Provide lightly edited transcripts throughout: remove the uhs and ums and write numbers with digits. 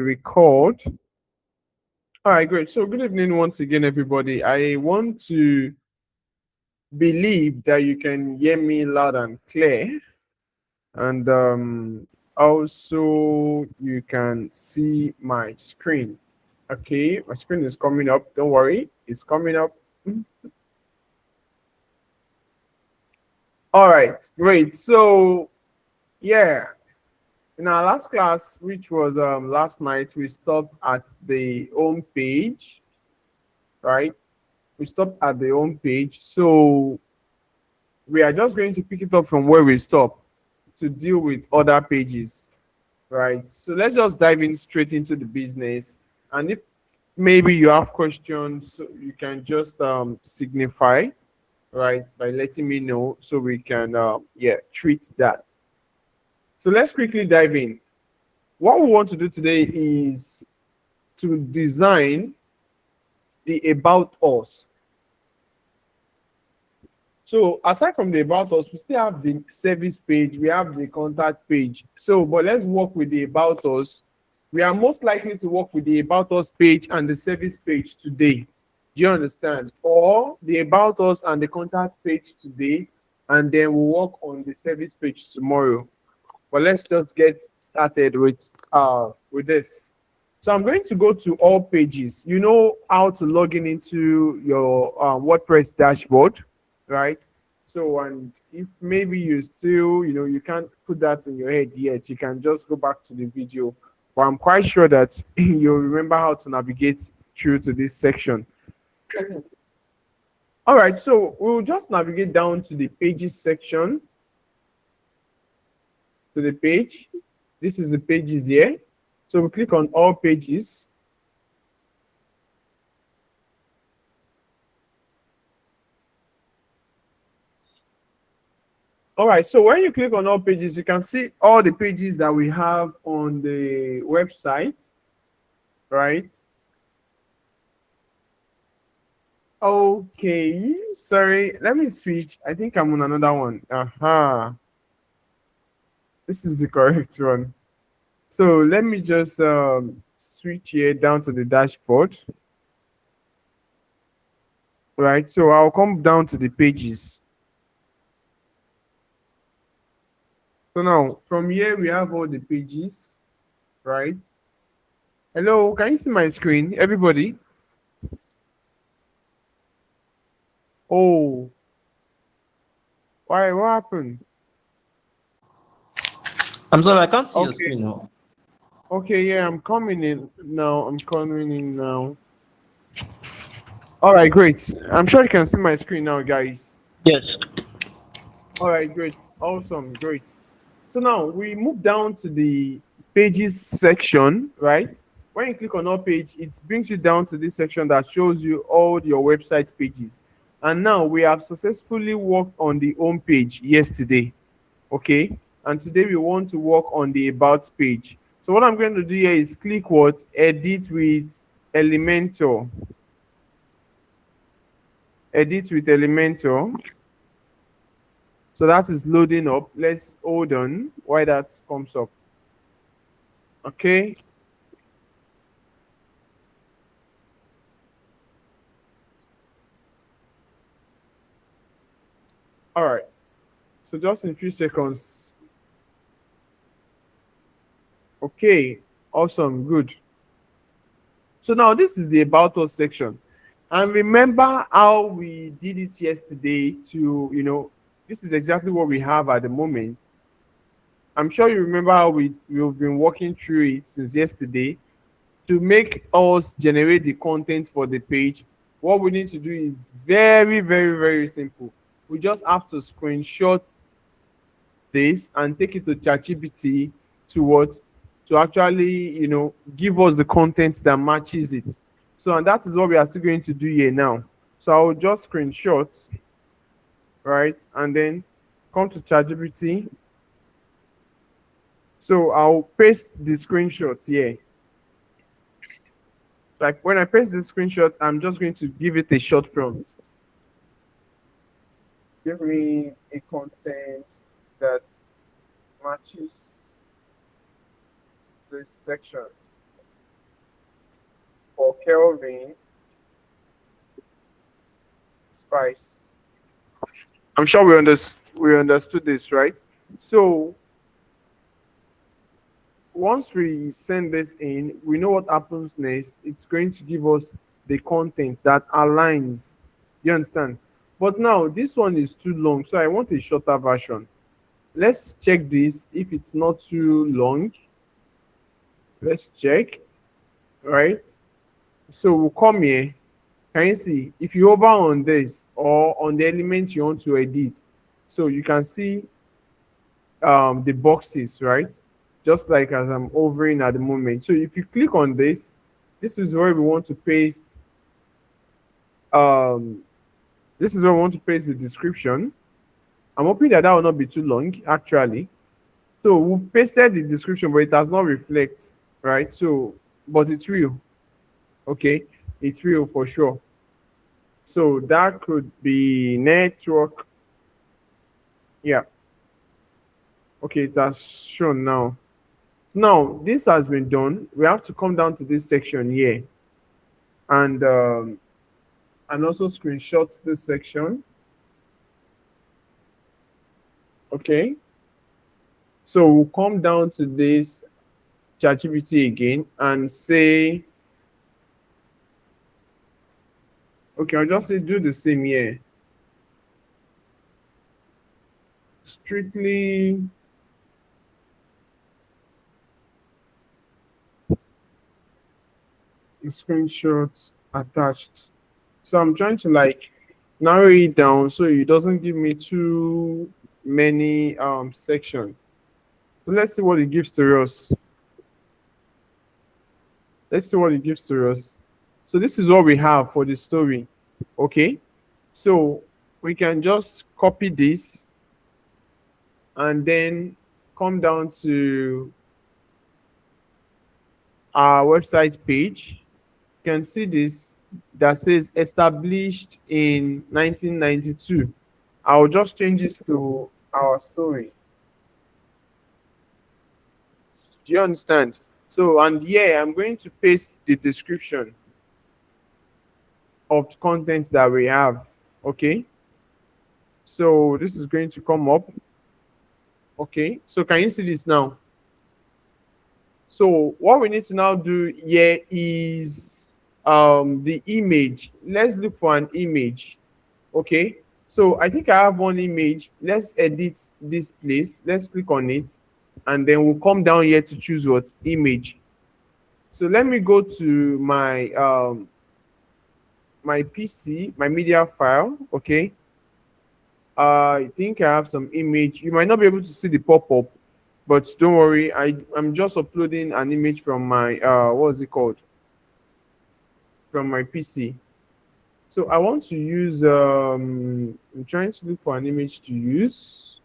Record. All right, great. So, good evening once again, everybody. I want to believe that you can hear me loud and clear, and also you can see my screen. Okay, my screen is coming up. Don't worry, it's coming up. All right, great. So, yeah, in our last class, which was last night, we stopped at the home page, right? We stopped at the home page. So we are just going to pick it up from where we stopped to deal with other pages, right? So let's just dive in straight into the business. And if maybe you have questions, so you can just signify, right, by letting me know so we can, treat that. So let's quickly dive in. What we want to do today is to design the About Us. So aside from the About Us, we still have the service page, we have the contact page. So, but let's work with the About Us. We are most likely to work with the About Us page and the service page today. Do you understand? Or the About Us and the contact page today, and then we'll work on the service page tomorrow. But let's just get started with this. So I'm going to go to all pages. You know how to log in into your WordPress dashboard, right? So, and if maybe you still, you can't put that in your head yet, you can just go back to the video. But I'm quite sure that you'll remember how to navigate through to this section. All right, so we'll just navigate down to the pages section. To the page. This is the pages here. So we click on all pages. All right, so when you click on all pages, you can see all the pages that we have on the website, right? Okay, sorry, let me switch. I think I'm on another one. This is the correct one. So let me just switch here down to the dashboard. Right, so I'll come down to the pages. So now from here we have all the pages, right? Hello, can you see my screen, everybody? Oh, why? What happened? I'm sorry, I can't see your Okay, screen now. okay, yeah, I'm coming in now. I'm coming in now. All right, great. I'm sure you can see my screen now, guys. Yes. All right, great, awesome, great. So now we move down to the pages section, right? When you click on our page, it brings you down to this section that shows you all your website pages. And now we have successfully worked on the home page yesterday, okay? And today we want to work on the about page. So what I'm going to do here is click what? Edit with Elementor. Edit with Elementor. So that is loading up. Let's hold on while that comes up. Okay. All right. So just in a few seconds. Okay. Awesome. Good. So now this is the About Us section. And remember how we did it yesterday to, this is exactly what we have at the moment. I'm sure you remember how we've been working through it since yesterday. To make us generate the content for the page, what we need to do is very, very, very simple. We just have to screenshot this and take it to ChatGPT to what? To actually, give us the content that matches it. So, and that is what we are still going to do here now. So I will just screenshot, right? And then come to ChatGPT. So I'll paste the screenshot here. Like when I paste the screenshot, I'm just going to give it a short prompt. Give me a content that matches this section. Kelvin Spice. I'm sure we understood this, right? So once we send this in, we know what happens next. It's going to give us the content that aligns. You understand? But now this one is too long, so I want a shorter version. Let's check this if it's not too long. Let's check, right? So we'll come here. Can you see if you hover on this or on the element you want to edit, so you can see the boxes, right? Just like as I'm hovering at the moment. So if you click on this, this is where we want to paste. This is where we want to paste the description. I'm hoping that will not be too long, actually. So we've pasted the description, but it does not reflect, right? So, but it's real. Okay, it's real for sure. So that could be network. Yeah. Okay, that's shown now. Now this has been done. We have to come down to this section here, and also screenshot this section. Okay. So we'll come down to this ChatGPT again and say, okay, I'll just say do the same here. Strictly screenshots attached. So I'm trying to like narrow it down so it doesn't give me too many sections. So let's see what it gives to us. Let's see what it gives to us. So this is what we have for the story. Okay. So we can just copy this and then come down to our website page. You can see this that says established in 1992. I'll just change this to our story. Do you understand? So, and yeah, I'm going to paste the description of the content that we have. Okay. So this is going to come up. Okay. So can you see this now? So what we need to now do here is the image. Let's look for an image. Okay. So I think I have one image. Let's edit this place. Let's click on it. And then we'll come down here to choose what image. So let me go to my my PC, my media file. Okay. I think I have some image. You might not be able to see the pop-up, but don't worry. I'm just uploading an image from my what is it called? From my PC. So I want to use I'm trying to look for an image to use.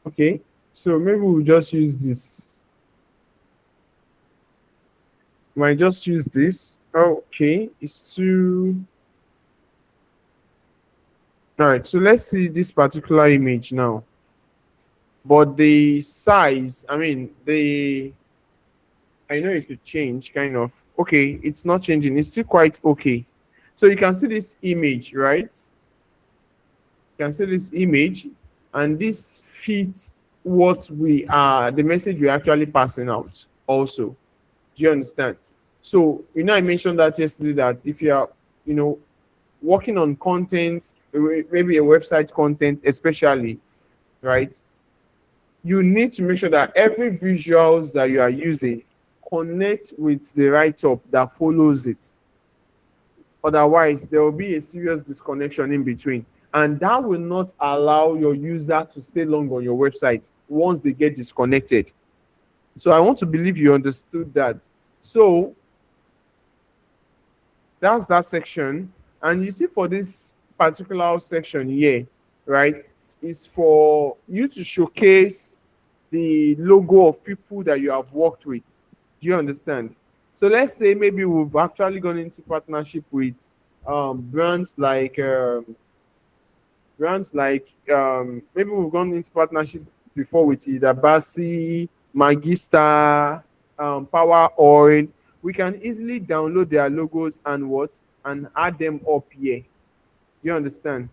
Okay. So maybe we'll just use this. Might just use this. Okay, it's too. All right, so let's see this particular image now. But the size, I mean, I know it could change, kind of. Okay, it's not changing. It's still quite okay. So you can see this image, right? You can see this image, and this fits what we are, the message we're actually passing out also. Do you understand? So, I mentioned that yesterday that if you are, working on content, maybe a website content, especially, right? You need to make sure that every visuals that you are using connect with the write-up that follows it. Otherwise, there will be a serious disconnection in between. And that will not allow your user to stay long on your website once they get disconnected. So I want to believe you understood that. So that's that section. And you see for this particular section here, right, is for you to showcase the logo of people that you have worked with. Do you understand? So let's say maybe we've actually gone into partnership with brands like maybe we've gone into partnership before with either Basi, Magista, Power Oil. we can easily download their logos and what, and add them up here. Do you understand?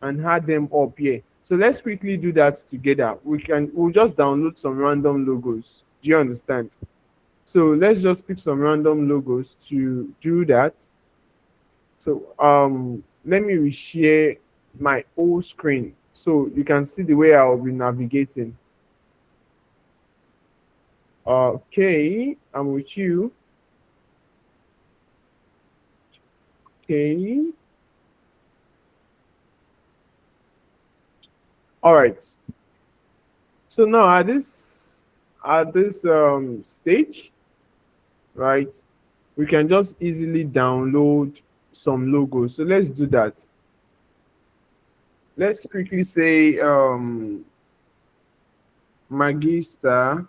And add them up here. So let's quickly do that together. We'll just download some random logos. Do you understand? So let's just pick some random logos to do that. So let me reshare my whole screen so you can see the way I'll be navigating. Okay, I'm with you. Okay. All right. So now at this stage, right, we can just easily download some logos. So let's do that. Let's quickly say Magister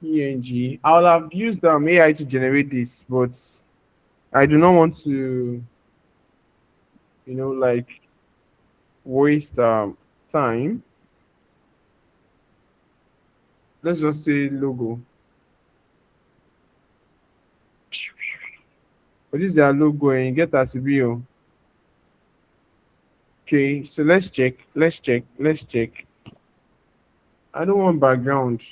PNG. I'll have used AI to generate this, but I do not want to, like waste time. Let's just say logo. But this is our logo and you get as a. Okay, so let's check. I don't want background.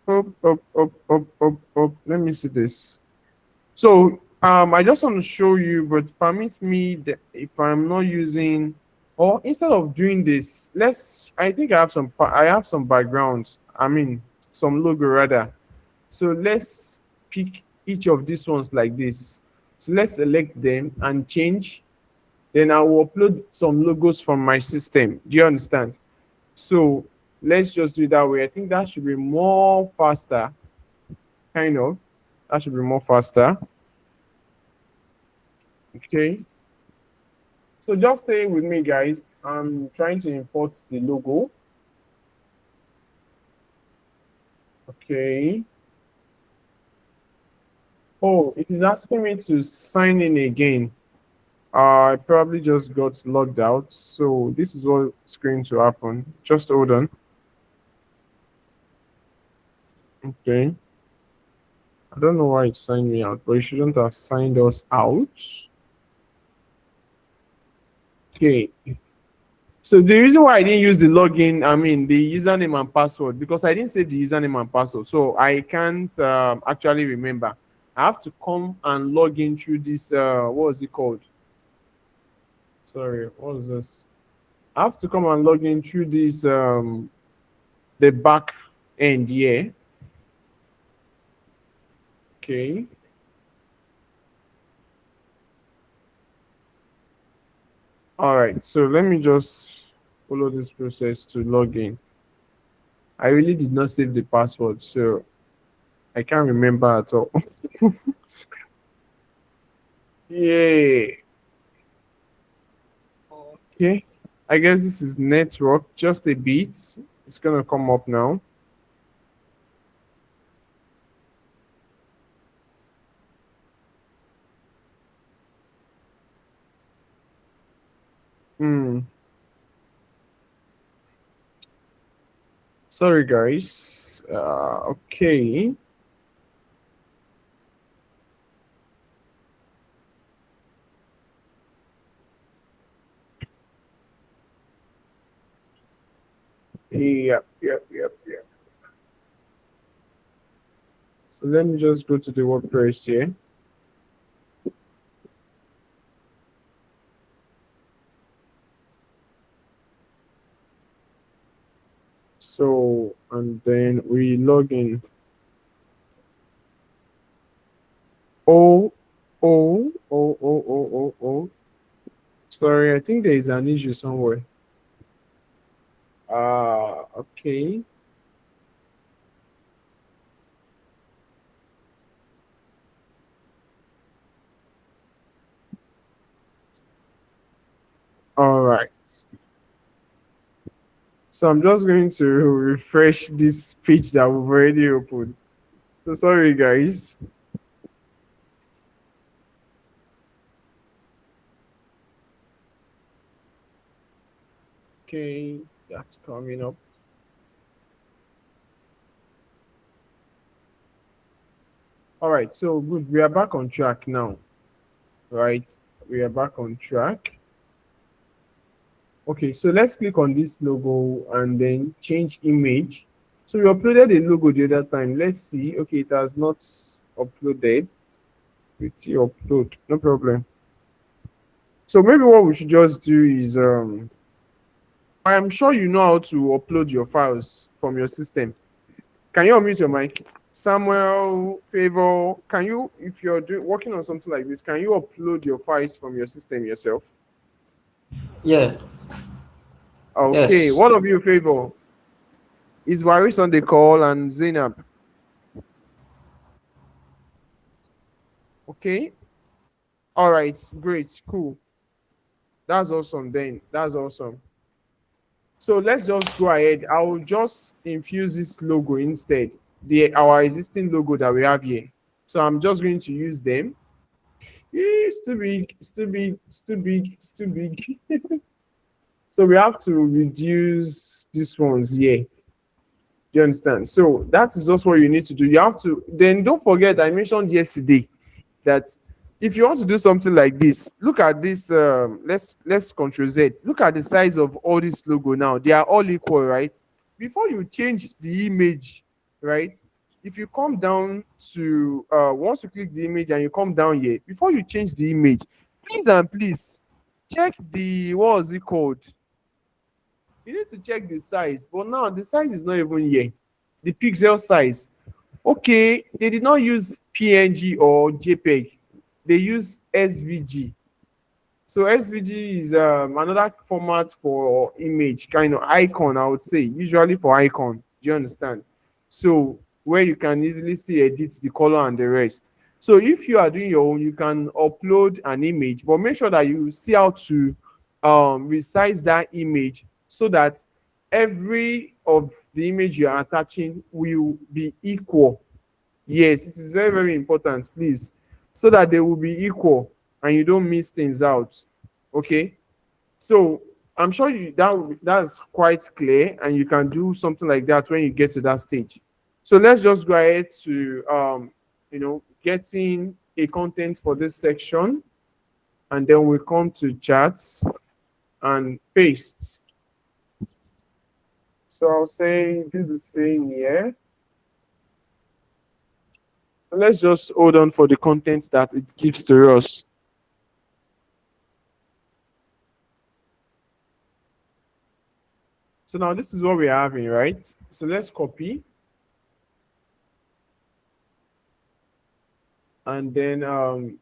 Up. Let me see this. So I just want to show you, but permit me that if I'm not using, or instead of doing this, I think I have some backgrounds. I mean, some logo rather. So let's pick each of these ones like this. So let's select them and change. Then I will upload some logos from my system. Do you understand? So let's just do it that way. I think that should be more faster. Kind of. That should be more faster. Okay. So just stay with me, guys. I'm trying to import the logo. Okay. Oh, it is asking me to sign in again. I probably just got logged out. So this is what's going to happen. Just hold on. Okay. I don't know why it signed me out, but it shouldn't have signed us out. Okay. So the reason why I didn't use the login, I mean the username and password, because I didn't save the username and password, so I can't actually remember. I have to come and log in through this. What was it called? Sorry, what was this? I have to come and log in through this the back end here. Okay. All right. So let me just follow this process to log in. I really did not save the password, so I can't remember at all. Yay. Okay. I guess this is network, just a bit. It's gonna come up now. Sorry, guys. Okay. Yep. So let me just go to the WordPress here. So, and then we log in. Oh. Sorry, I think there is an issue somewhere. Okay. All right. So I'm just going to refresh this page that we've already opened. So sorry, guys. Okay, that's coming up. All right, so good. We are back on track now, right? We are back on track. Okay, so let's click on this logo and then change image. So we uploaded a logo the other time. Let's see. Okay, it has not uploaded. Pretty upload, no problem. So maybe what we should just do is I'm sure you know how to upload your files from your system. Can you unmute your mic? Samuel, Favor, can you, if you're working on something like this, can you upload your files from your system yourself? Yeah. Okay, Yes. one of you, Favor. Is Waris on the call and Zainab? Okay. All right, great, cool. That's awesome then. That's awesome. So let's just go ahead. I will just infuse this logo instead, our existing logo that we have here. So I'm just going to use them. It's too big, it's too big, it's too big, it's too big. So we have to reduce these ones here. Do you understand? So that is just what you need to do. You have to, then don't forget, I mentioned yesterday that if you want to do something like this, look at this. Let's Control Z. Look at the size of all this logo now. They are all equal, right? Before you change the image, right? If you come down to once you click the image and you come down here, before you change the image, please and please check the, what was it called? You need to check the size, but now the size is not even here. The pixel size. Okay, they did not use PNG or JPEG. They use SVG. So SVG is another format for image, kind of icon, I would say, usually for icon. Do you understand? So where you can easily still edit the color and the rest. So if you are doing your own, you can upload an image, but make sure that you see how to resize that image so that every of the image you are attaching will be equal. Yes, it is very, very important, please, so that they will be equal and you don't miss things out. Okay, so I'm sure that's quite clear, and you can do something like that when you get to that stage. So let's just go ahead to getting a content for this section, and then we come to charts and paste. So I'll say do the same here. Let's just hold on for the content that it gives to us. So now this is what we're having, right? So let's copy. And then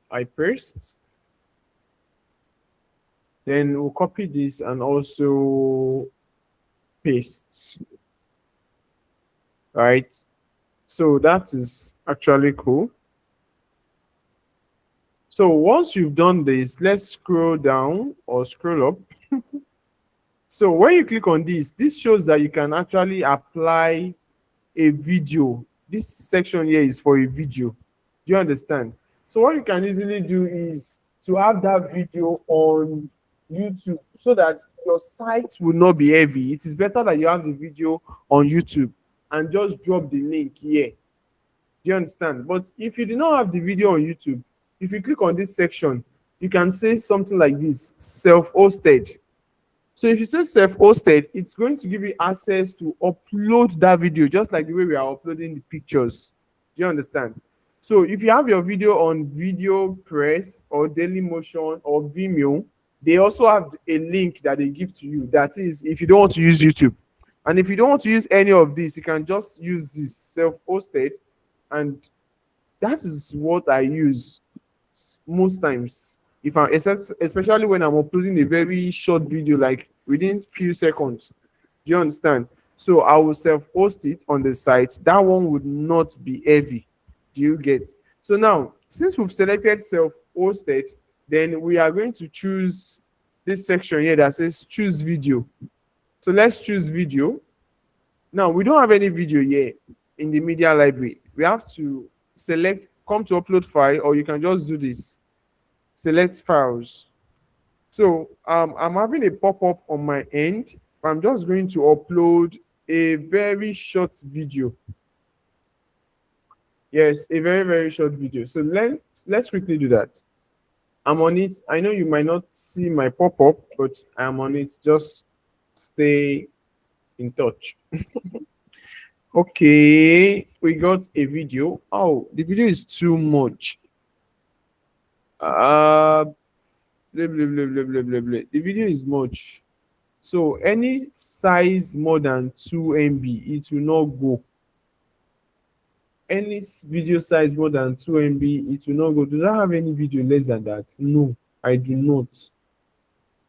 I paste. Then we'll copy this and also paste. Right? So that is actually cool. So once you've done this, let's scroll down or scroll up. So when you click on this shows that you can actually apply a video. This section here is for a video. Do you understand? So what you can easily do is to have that video on YouTube so that your site will not be heavy. It is better that you have the video on YouTube and just drop the link here. Do you understand? But if you do not have the video on YouTube, if you click on this section, you can say something like this, self-hosted. So if you say self-hosted, it's going to give you access to upload that video, just like the way we are uploading the pictures. Do you understand? So if you have your video on Video Press or Dailymotion or Vimeo, they also have a link that they give to you. That is, if you don't want to use YouTube. And if you don't want to use any of this, you can just use this self-hosted. And that is what I use most times. If I, especially when I'm uploading a very short video, like within few seconds. Do you understand? So I will self-host it on the site. That one would not be heavy. Do you get? So now, since we've selected self-hosted, then we are going to choose this section here that says choose video. So let's choose video. Now, we don't have any video here in the media library. We have to select, come to upload file, or you can just do this. Select files. So I'm having a pop-up on my end. I'm just going to upload a very short video. Yes, a very, very short video. So let's quickly do that. I'm on it. I know you might not see my pop-up, but I'm on it. Just stay in touch. Okay, we got a video. Oh, the video is too much. Blah, blah, blah, blah, blah, blah, blah. The video is much. So any size more than 2 MB, it will not go. Any video size more than 2 MB, it will not go. Do I have any video less than that? No, I do not.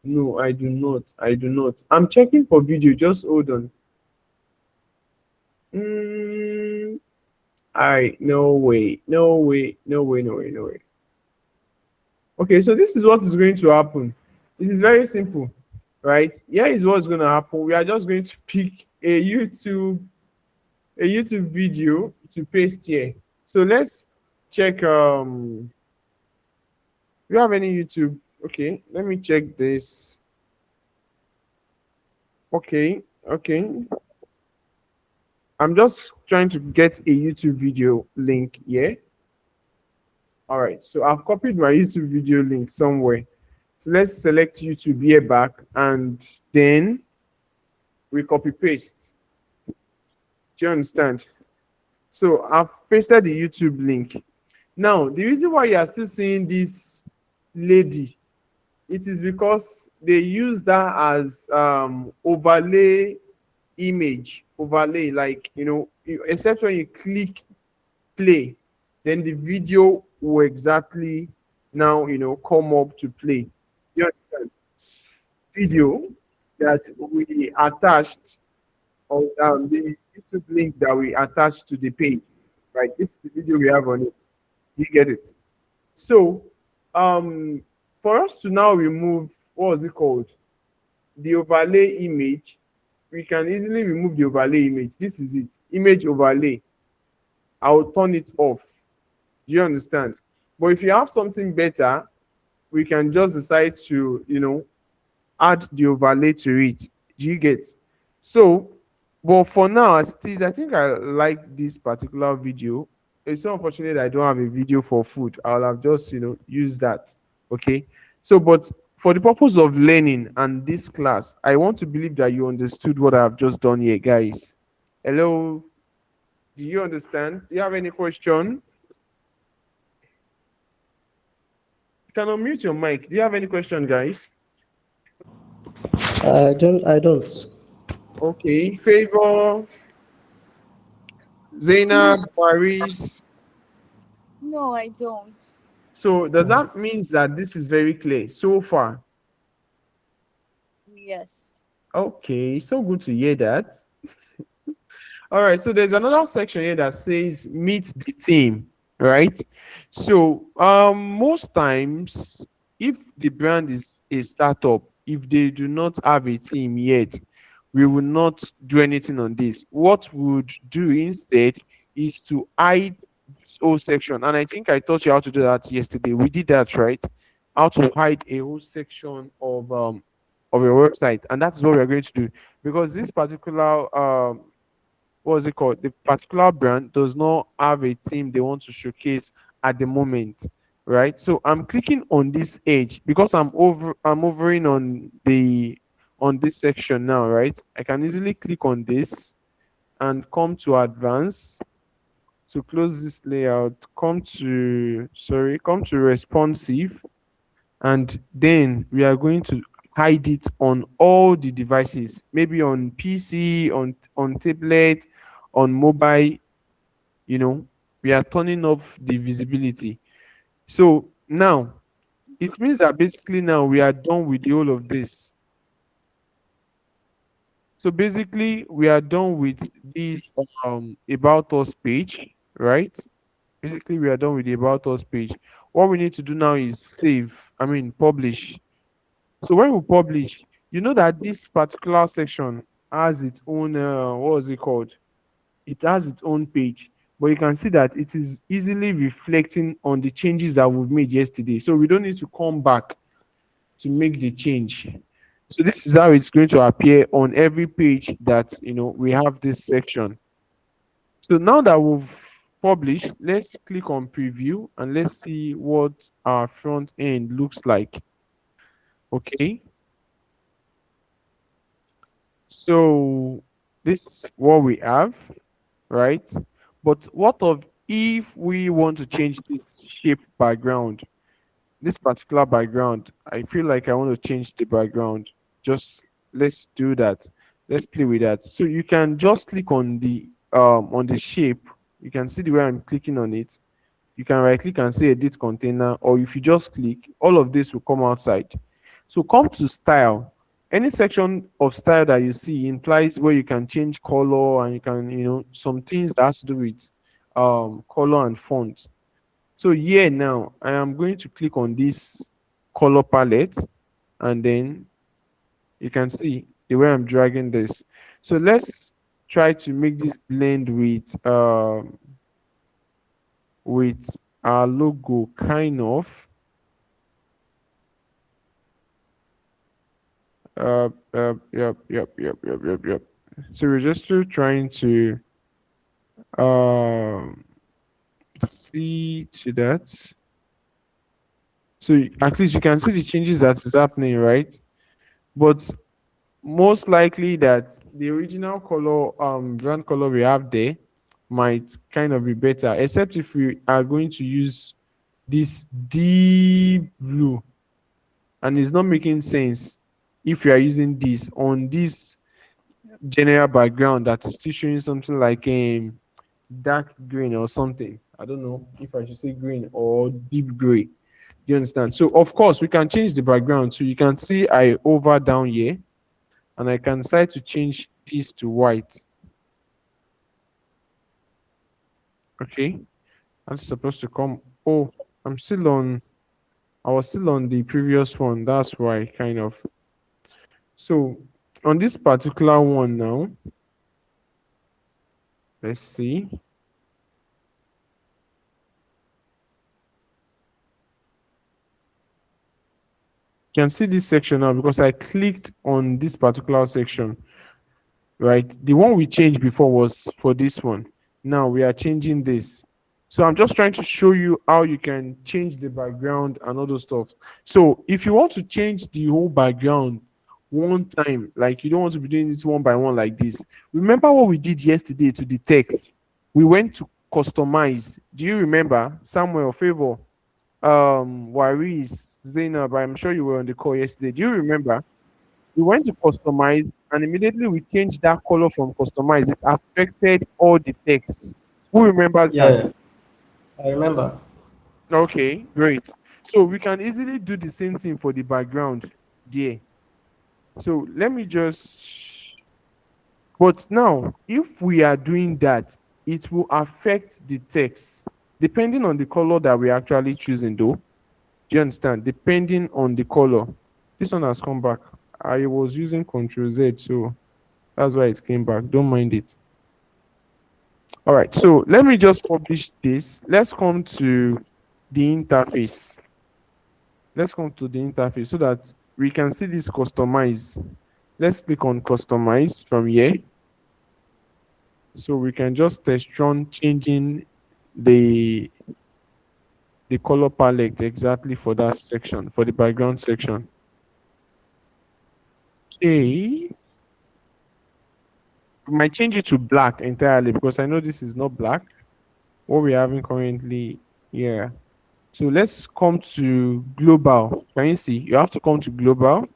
No, I do not. I do not. I'm checking for video. Just hold on. No way. No way. No way. No way. No way. Okay, so this is what is going to happen. This is very simple, right? Here is what's going to happen. We are just going to pick a YouTube video to paste here. So let's check. Do you have any YouTube? Okay, let me check this. Okay. I'm just trying to get a YouTube video link here. All right, so I've copied my YouTube video link somewhere. So let's select YouTube here back, and then we copy paste. Do you understand? So I've pasted the YouTube link. Now, the reason why you are still seeing this lady, it is because they use that as overlay image, overlay, like, you know, except when you click play, then the video will exactly now, you know, come up to play. You understand? Video that we attached, or the YouTube link that we attached to the page, right? This is the video we have on it. You get it? So, for us to now remove, what was it called? The overlay image, we can easily remove the overlay image. This is it, image overlay. I will turn it off. Do you understand? But if you have something better, we can just decide to, you know, add the overlay to it. Do you get? So, but for now, as it is, I think I like this particular video. It's so unfortunate I don't have a video for food. I'll have just, you know, used that. Okay. So, but for the purpose of learning and this class, I want to believe that you understood what I've just done here, guys. Hello. Do you understand? Do you have any question? You can unmute your mic. Do you have any question, guys? I don't. Okay. Favor, Zainab, Paris. No, I don't. So does that mean that this is very clear so far? Yes. Okay, so good to hear that. All right, so there's another section here that says meet the team, right? So most times, if the brand is a startup, if they do not have a team yet, we will not do anything on this. What we would do instead is to hide this whole section. And I think I taught you how to do that yesterday. We did that, right? How to hide a whole section of your website. And that's what we're going to do. Because this particular what is it called? The particular brand does not have a team they want to showcase at the moment, right? So I'm clicking on this edge because I'm hovering on this section now, right? I can easily click on this and come to advanced. To close this layout, come to responsive, and then we are going to hide it on all the devices, maybe on PC, on tablet, on mobile. You know, we are turning off the visibility. So now it means that basically now we are done with the whole of this. So basically we are done with this about us page, right? Basically we are done with the about us page. What we need to do now is publish. So when we publish, you know that this particular section has its own what was it called? It has its own page, but you can see that it is easily reflecting on the changes that we've made yesterday. So we don't need to come back to make the change. So this is how it's going to appear on every page that we have this section. So now that we've published, let's click on preview and let's see what our front end looks like. Okay. So this is what we have, right? But what of if we want to change this shape background, this particular background? I feel like I want to change the background. Just let's do that. Let's play with that. So you can just click on the shape. You can see the way I'm clicking on it. You can right click and say edit container, or if you just click, all of this will come outside. So come to style. Any section of style that you see implies where you can change color, and you can some things that has to do with color and font. So here now I am going to click on this color palette, and then you can see the way I'm dragging this. So let's try to make this blend with our logo, kind of. Yep. So we're just still trying to um see to that. So at least you can see the changes that is happening, right? But most likely that the original color, brand color we have there might kind of be better, except if we are going to use this deep blue, and it's not making sense if you are using this on this general background that is still showing something like dark green or something. I don't know if I should say green or deep gray. You understand? So of course we can change the background. So you can see I over down here, and I can decide to change this to white. Okay, that's supposed to come. Oh, I'm still on. I was still on the previous one. That's why, kind of. So on this particular one now, let's see. You can see this section now because I clicked on this particular section, right? The one we changed before was for this one. Now we are changing this. So I'm just trying to show you how you can change the background and all those stuff. So if you want to change the whole background one time, like you don't want to be doing this one by one like this, remember what we did yesterday to the text? We went to customize. Do you remember? Samuel, Favor, Waris, Zainab, I'm sure you were on the call yesterday. Do you remember? We went to customize, and immediately we changed that color from customize. It affected all the text. Who remembers that? Yeah, I remember. Okay, great. So we can easily do the same thing for the background there. So let me just, but now if we are doing that, it will affect the text depending on the color that we're actually choosing though. Do you understand? Depending on the color. This one has come back. I was using Control Z, so that's why it came back. Don't mind it. All right, so let me just publish this. Let's come to the interface. Let's come to the interface so that we can see this customize. Let's click on customize from here. So we can just test run changing the color palette exactly for that section, for the background section. Okay. We might change it to black entirely because I know this is not black. What we're having currently, yeah. So let's come to global. Can you see? You have to come to global.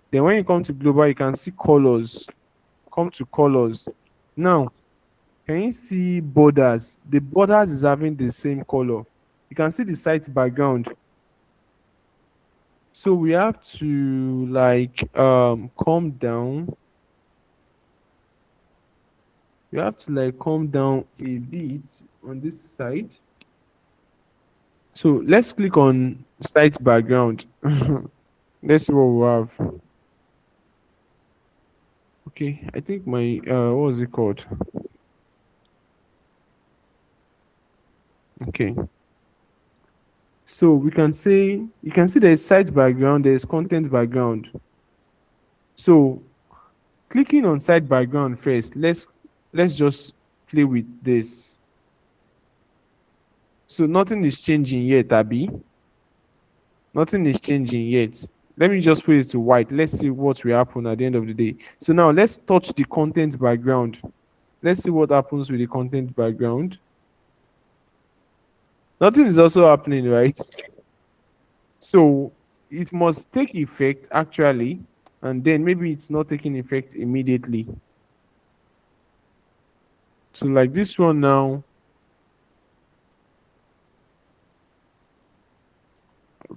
Then when you come to global, you can see colors. Come to colors. Now, can you see borders? The borders is having the same color. You can see the site background. So we have to like come down. You have to like come down a bit on this side. So let's click on site background. Let's see what we have. Okay, I think my what was it called? Okay. So we can say, you can see there's site background, there's content background. So clicking on side background first, let's just play with this. So nothing is changing yet, Abby. Nothing is changing yet. Let me just put it to white. Let's see what will happen at the end of the day. So now let's touch the content background. Let's see what happens with the content background. Nothing is also happening, right? So it must take effect actually, and then maybe it's not taking effect immediately. So like this one now.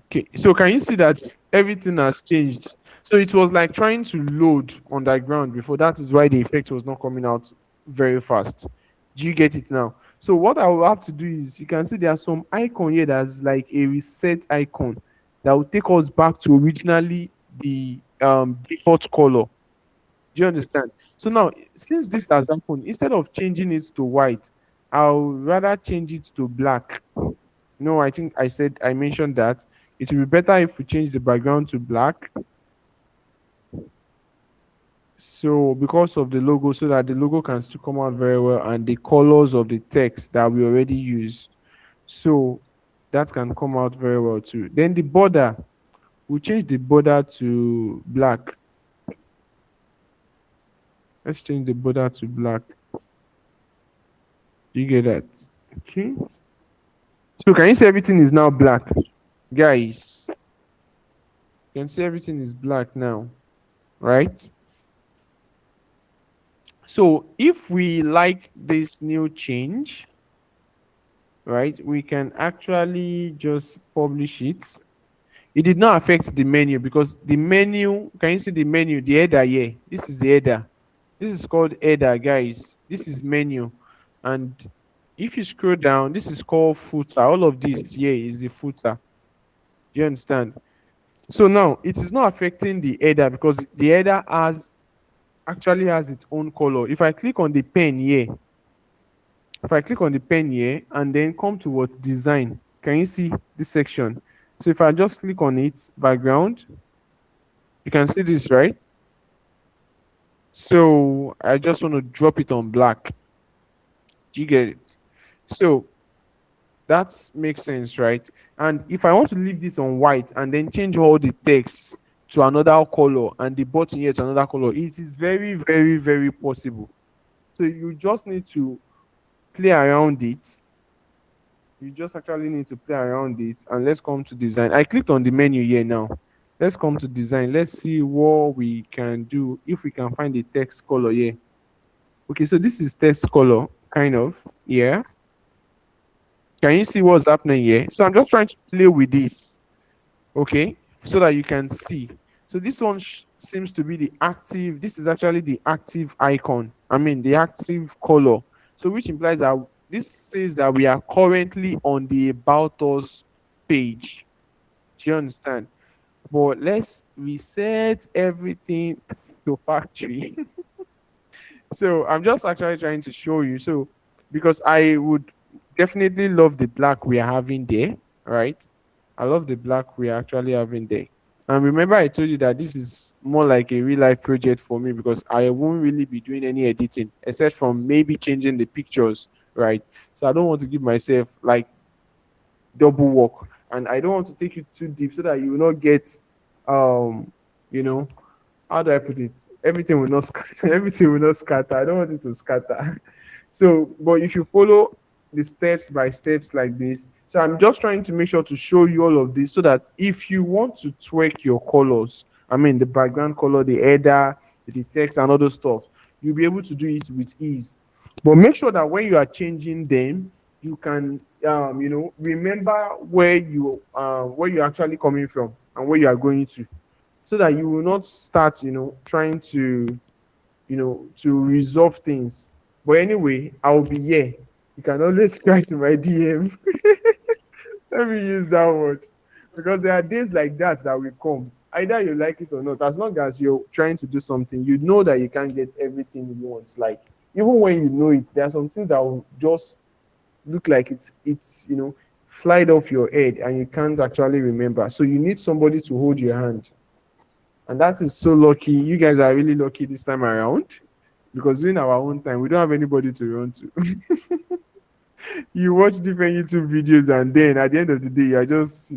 Okay, so can you see that everything has changed? So it was like trying to load on the ground before. That is why the effect was not coming out very fast. Do you get it now? So what I will have to do is, you can see there are some icon here that's like a reset icon that will take us back to originally the default color. Do you understand? So now, since this has happened, instead of changing it to white, I'll rather change it to black. No, I think I mentioned that it will be better if we change the background to black. So because of the logo, so that the logo can still come out very well, and the colors of the text that we already use, so that can come out very well too. Then the border, we'll change the border to black. Let's change the border to black. You get that? Okay. So can you see everything is now black? Guys, you can see everything is black now, right? So if we like this new change, right, we can actually just publish it. It did not affect the menu, because the menu, can you see the menu, the header here? This is the header. This is called header, guys. This is menu. And if you scroll down, this is called footer. All of this here is the footer. Do you understand? So now it is not affecting the header, because the header actually has its own color. If I click on the pen here, and then come to what design, can you see this section? So if I just click on it, background, you can see this, right? So I just want to drop it on black. Do you get it? So that makes sense, right? And if I want to leave this on white and then change all the text to another color and the button here to another color, it is very, very, very possible. So you just need to play around it. You just actually need to play around it. And let's come to design. I clicked on the menu here now. Let's come to design. Let's see what we can do, if we can find the text color here. Okay, so this is text color, kind of. Yeah. Can you see what's happening here? So I'm just trying to play with this, okay, so that you can see. So this one seems to be the active. This is actually the active icon. I mean, the active color. So which implies that this says that we are currently on the About Us page. Do you understand? But let's reset everything to factory. So I'm just actually trying to show you. So because I would definitely love the black we are having there, right? I love the black we are actually having there. And remember, I told you that this is more like a real life project for me, because I won't really be doing any editing except from maybe changing the pictures, right? So I don't want to give myself like double work, and I don't want to take you too deep so that you will not get, you know, how do I put it? Everything will not scatter. Everything will not scatter. I don't want it to scatter. So, but if you follow the steps by steps like this, so I'm just trying to make sure to show you all of this, so that if you want to tweak your colors, I mean the background color, the header, the text, and other stuff, you'll be able to do it with ease. But make sure that when you are changing them, you can, remember where you're actually coming from and where you are going to, so that you will not start, trying to, to resolve things. But anyway, I'll be here. You can always write to my DM. Let me use that word. Because there are days like that will come. Either you like it or not. As long as you're trying to do something, you know that you can't get everything you want. Like, even when you know it, there are some things that will just look like it's flied off your head, and you can't actually remember. So you need somebody to hold your hand. And that is so lucky. You guys are really lucky this time around, because during our own time, we don't have anybody to run to. You watch different YouTube videos, and then at the end of the day, you're just,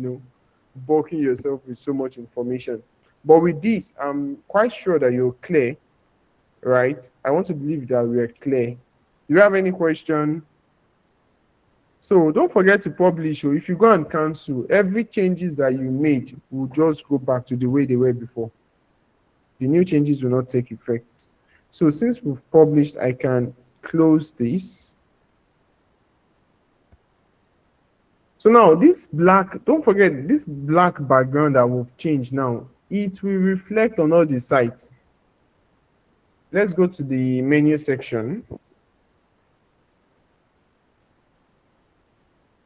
bulking yourself with so much information. But with this, I'm quite sure that you're clear, right? I want to believe that we are clear. Do you have any question? So don't forget to publish. Or if you go and cancel, every changes that you made will just go back to the way they were before. The new changes will not take effect. So since we've published, I can close this. So now this black, don't forget this black background that we've changed now, it will reflect on all the sites. Let's go to the menu section.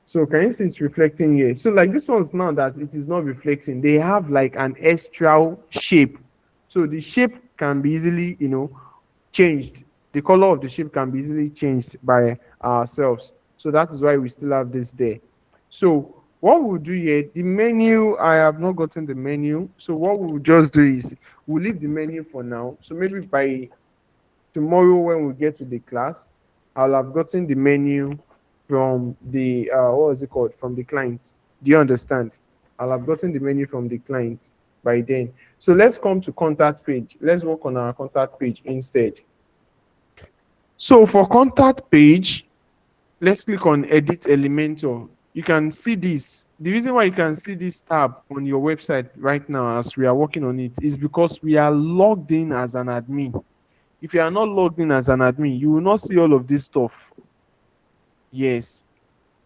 So can you see it's reflecting here? So like this one's now that it is not reflecting, they have like an extra shape. So the shape can be easily, changed. The color of the shape can be easily changed by ourselves. So that is why we still have this there. So what we'll do here, the menu, I have not gotten the menu. So what we'll just do is we'll leave the menu for now. So maybe by tomorrow when we get to the class, I'll have gotten the menu from the what was it called, from the client. Do you understand? I'll have gotten the menu from the client by then. So let's come to contact page. Let's work on our contact page instead. So for contact page, let's click on edit Elementor. You can see this. The reason why you can see this tab on your website right now as we are working on it is because we are logged in as an admin. If you are not logged in as an admin, you will not see all of this stuff. Yes,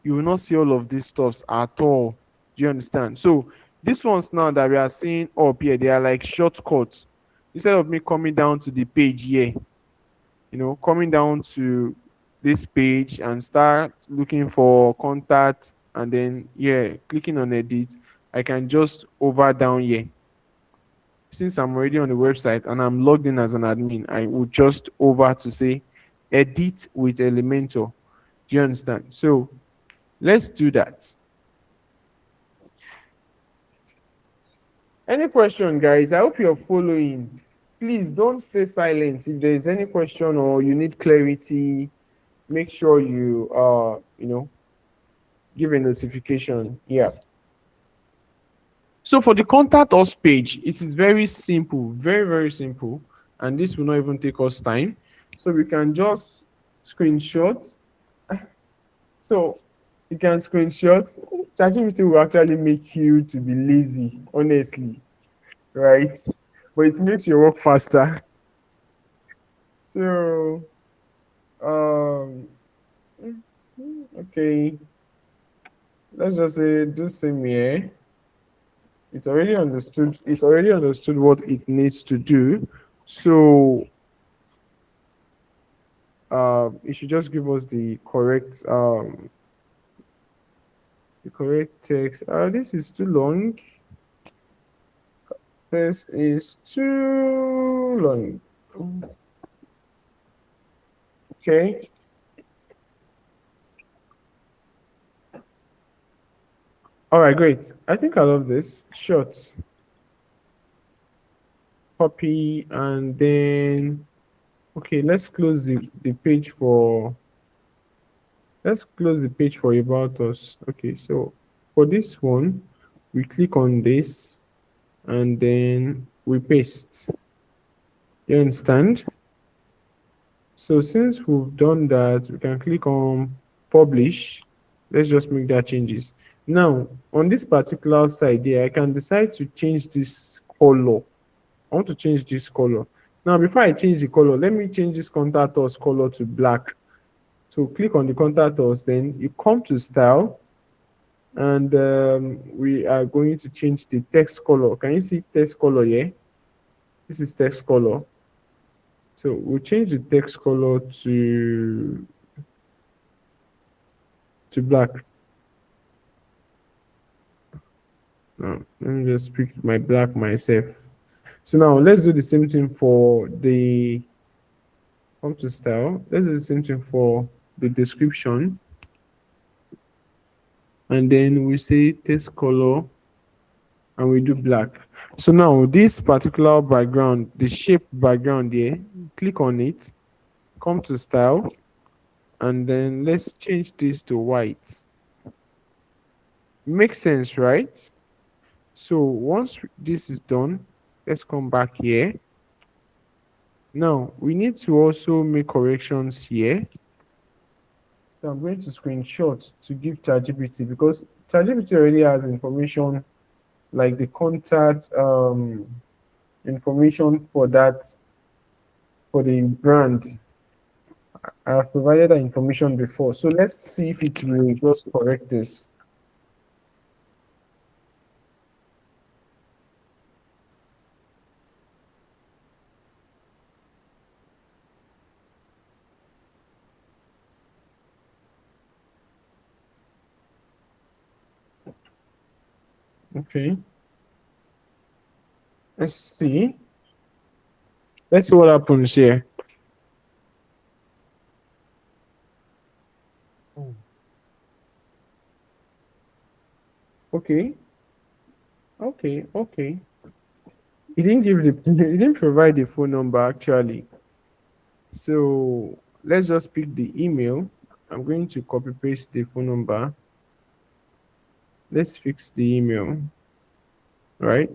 you will not see all of these stuffs at all. Do you understand? So these ones now that we are seeing up here, they are like shortcuts. Instead of me coming down to the page here, coming down to this page and start looking for contact, and then clicking on edit, I can just hover down here. Since I'm already on the website and I'm logged in as an admin, I will just over to say edit with Elementor. Do you understand? So let's do that. Any question, guys? I hope you're following. Please don't stay silent. If there is any question or you need clarity, make sure you give a notification. Yeah. So for the contact us page, it is very simple, very, very simple. And this will not even take us time. So we can just screenshot. So you can screenshot. ChatGPT will actually make you to be lazy, honestly, right? But it makes your work faster. So, okay, let's just say do same here. It's already understood. It's already understood what it needs to do. So, it should just give us the correct text. This is too long. This is too long. Okay. All right, great. I think I love this. Short. Copy, and then okay, let's close the page for about us. Okay, so for this one, we click on this and then we paste. You understand? So since we've done that, we can click on publish. Let's just make that changes. Now, on this particular side here, I can decide to change this color. I want to change this color. Now, before I change the color, let me change this contact us color to black. So click on the contact us, then you come to style, and we are going to change the text color. Can you see text color here? This is text color. So we'll change the text color to black. Now, let me just pick my black myself. So now let's do the same thing for the come to style. Let's do the same thing for the description. And then we say text color and we do black. So now this particular background, the shape background here, click on it, come to style, and then let's change this to white. Makes sense, right? So once this is done, let's come back here. Now we need to also make corrections here. So I'm going to screenshot to give ChatGPT, because ChatGPT already has information like the contact information for that, for the brand. I have provided that information before. So let's see if it will just correct this. Okay. Let's see. Let's see what happens here. Okay. Okay. Okay. He didn't give the he didn't provide the phone number actually. So let's just pick the email. I'm going to copy paste the phone number. Let's fix the email. Right?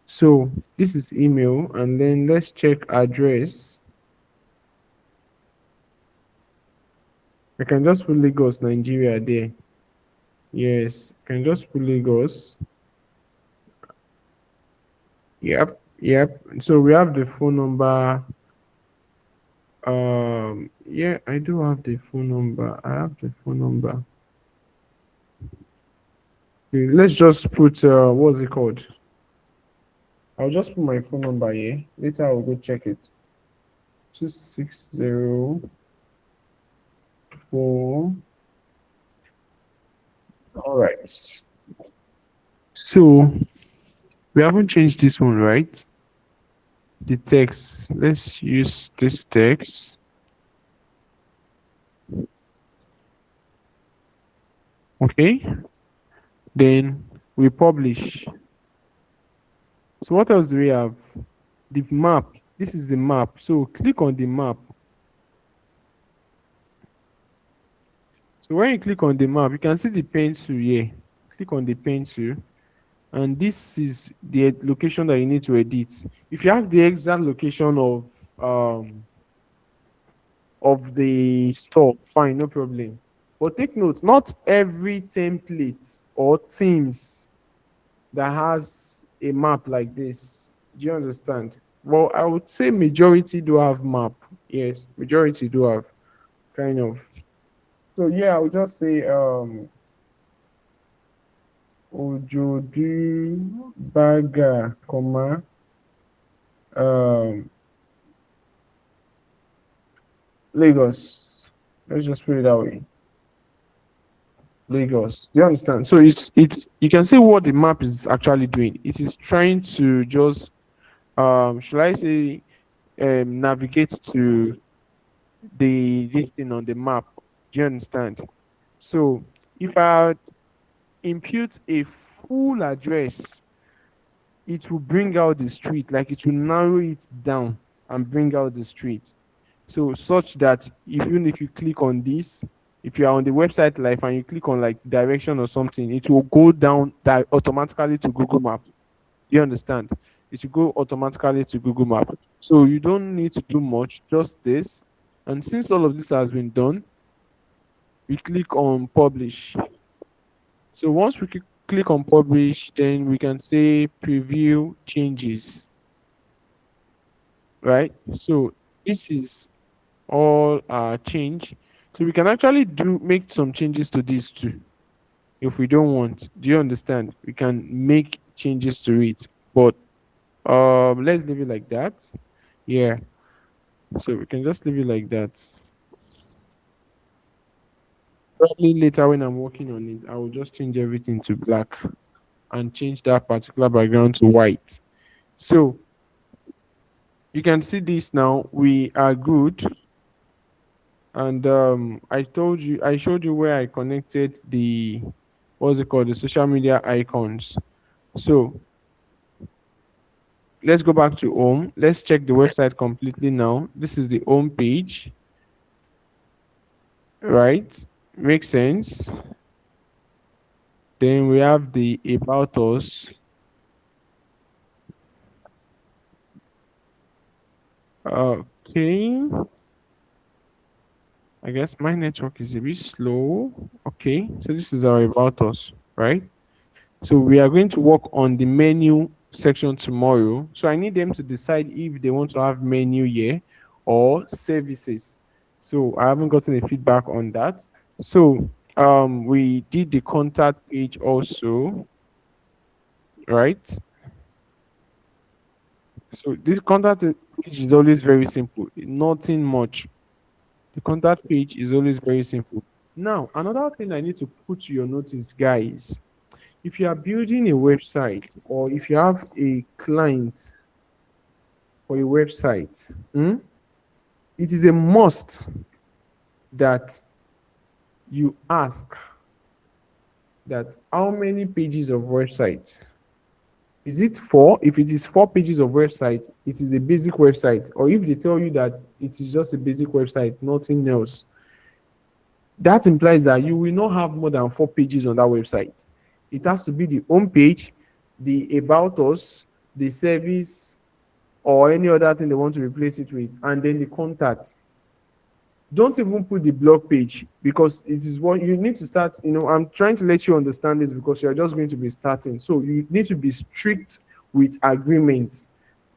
So this is email, and then let's check address. I can just put Lagos, Nigeria there. Yes, I can just put Lagos. Yep, yep. So we have the phone number. Yeah, I do have the phone number. I have the phone number. Okay, let's just put what's it called? I'll just put my phone number here. Later I'll go check it. 2604. All right. So we haven't changed this one, right? The text. Let's use this text. Okay. Then we publish. So what else do we have? The map. This is the map. So click on the map. So when you click on the map, you can see the pencil here. Click on the pencil, and this is the location that you need to edit. If you have the exact location of the store, fine, no problem. But take note, not every template or themes that has a map like this. Do you understand? Well, I would say majority do have map. Yes, majority do have, kind of. So yeah, I would just say Ojodu Baga, comma, Lagos. Let's just put it that way. Lagos. Do you understand? So it's you can see what the map is actually doing. It is trying to just should I say navigate to the listing on the map. Do you understand? So if I impute a full address, it will bring out the street, like it will narrow it down and bring out the street. So such that even if you click on this, if you are on the website live and you click on like direction or something, it will go down automatically to Google Map. You understand? It will go automatically to Google Map. So you don't need to do much, just this. And since all of this has been done, we click on publish. So once we click on publish, then we can say preview changes. Right? So this is all change. So we can actually make some changes to this too. If we don't want, do you understand? We can make changes to it. But let's leave it like that. Yeah. So we can just leave it like that. Probably later when I'm working on it, I will just change everything to black and change that particular background to white. So you can see this now. We are good. And I showed you where I connected the, what's it called, the social media icons. So let's go back to home. Let's check the website completely now. This is the home page, right? Makes sense. Then we have the about us. Okay. I guess my network is a bit slow. Okay. So this is our about us, right? So we are going to work on the menu section tomorrow. So I need them to decide if they want to have menu here or services. So I haven't gotten a feedback on that. So we did the contact page also, right? So this contact page is always very simple, nothing much. The contact page is always very simple. Now, another thing I need to put to your notice, guys, if you are building a website or if you have a client for a website, it is a must that you ask that how many pages of website. Is it 4? If it is 4 pages of website, it is a basic website. Or if they tell you that it is just a basic website, nothing else, that implies that you will not have more than 4 pages on that website. It has to be the home page, the about us, the service, or any other thing they want to replace it with, and then the contact. Don't even put the blog page because it is what you need to start. I'm trying to let you understand this because you're just going to be starting. So you need to be strict with agreement